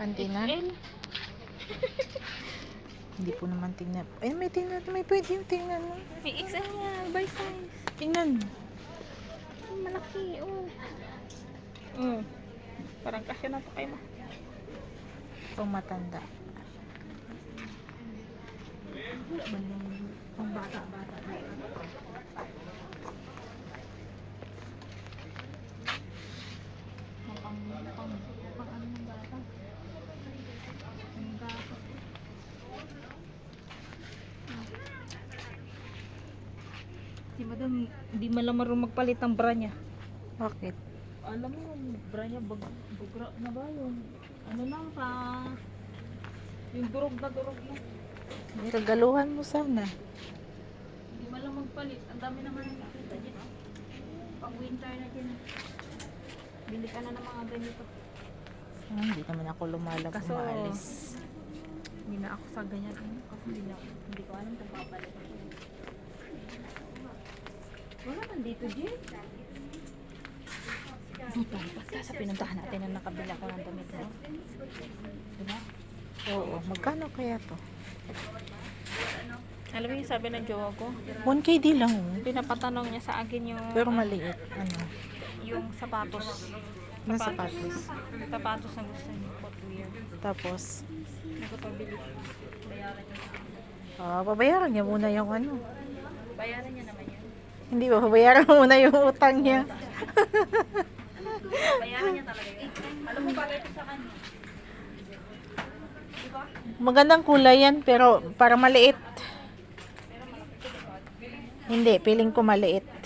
Panty na? XL. Hindi po naman tingnan. Ay, may tingnan. May pwede yung tingnan mo. May XL nga, by size. Tingnan. Malaki, oh. Parang kasya na to kay ma. Pang matanda. Pang bata-bata. Pang ano ng bata? Ang bata. Si madam, hindi malang marunong magpalit ng bra niya. Bakit? Alam mo, yung bra niya bugra na ba yung ano lang pa yung durog na. Regaluhan mo sana. Hindi malang magpalit. Ang dami naman ang nakita dyan. Pang winter na dyan. Bili ka na ng mga ganito. Hindi naman ako lumalabas, Kaso, maalis. hindi na ako sa ganyan. Kasi hindi ko alam kung papalit. Wala man dito, Jay. Pagka sa pinuntahan natin na nakabila ko ng damit mo. Diba? Oo. Magkano kaya to? Alam mo yung sabi ng jowa ko? 1KD lang. Pinapatanong niya sa akin yung Pero maliit. Ano? yung sapatos. Na sapatos. Sapatos na gusto niya. Footwear. Tapos, Nagpapabili. Bayaran niya. babayaran niya muna yung ano. Bayaran niya naman yan. Hindi ba? Babayaran muna yung utang niya. Bayaran niya talaga yun. Alam mo bagay ito sa kanya. Diba? Magandang kulay yan, pero para maliit. Hindi, feeling ko maliit.